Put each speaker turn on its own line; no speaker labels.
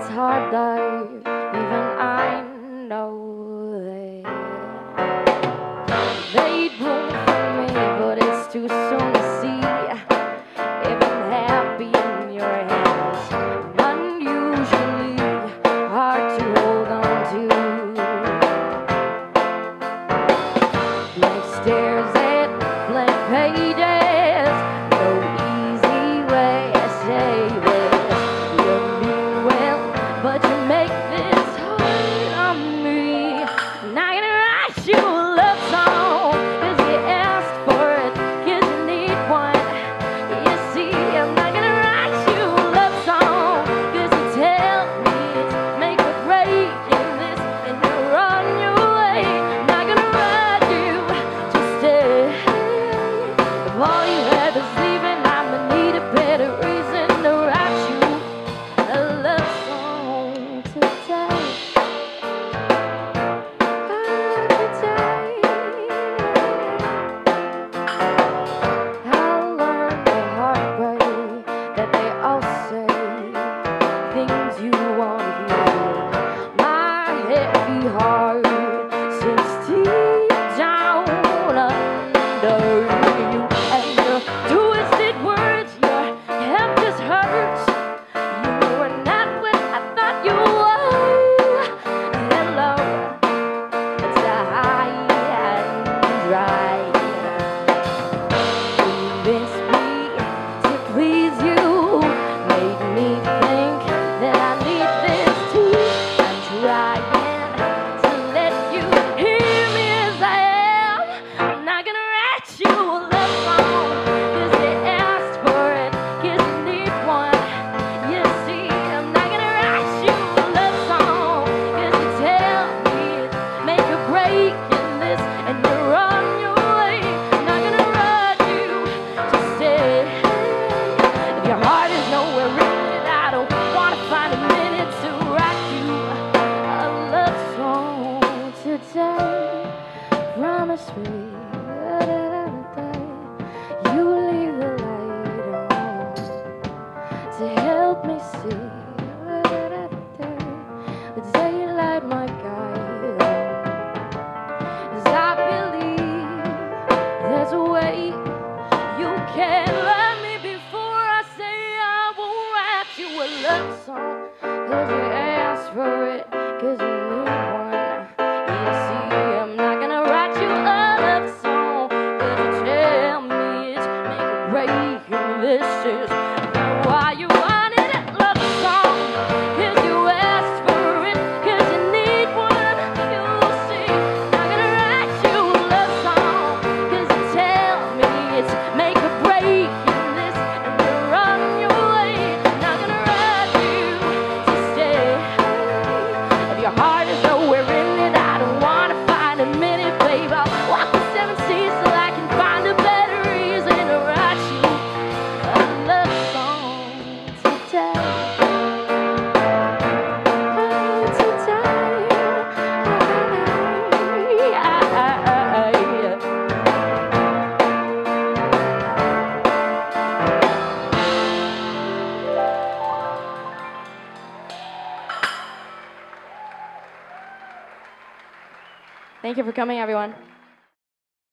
this hard life, even I know that they'd room for me, but it's too soon to see if I'm happy in your hands. Unusually hard to hold on to. Blank stares at blank pages, no easy way to say this. You mean well, but you make this hard on me. Not gonna write you a love song, 'cause you asked for it, 'cause you need one. You see, I'm not gonna write you a love song, 'cause you tell me it's make or break in this, and you're on your way. Not gonna write you to stay. If all you have is leaving, I'ma need a better reason to write you a love song today. I learned the hard way that they all say things you want to hear. My heavy heart sinks deep down under you, and your twisted words, your help just hurts. You were not what I thought you were. Hello, it's a high and dry. Convinced me to please you, made me think that I need this too. I'm trying to let you hear me as I am. I'm not gonna write you a love song, 'cause you asked for it, 'cause you need one. You see, I'm not gonna write you a love song, 'cause you tell me it's make or break in this, and you're on your way. Not gonna write you to stay. If your heart is nowhere in it, I don't wanna find a minute to write you a love song today. Promise me you leave the light on to help me see the daylight might guide. 'Cause I believe there's a way you can love me before I say I won't write you a love song, 'cause you asked for it, 'cause you need one. You see, I'm not gonna write you a love song, 'cause you tell me it's make or break, and this is why you wanted a love song, 'cause you asked for it, 'cause you need one. You see, not gonna write you a love song, 'cause you tell me it's make or break in this, and you're on your way. Not gonna write you to stay. If your heart is nowhere in it, I don't wanna find a minute, babe. I'll walk the 7 seas till I can find a better reason to write you a love song today. Thank you for coming, everyone.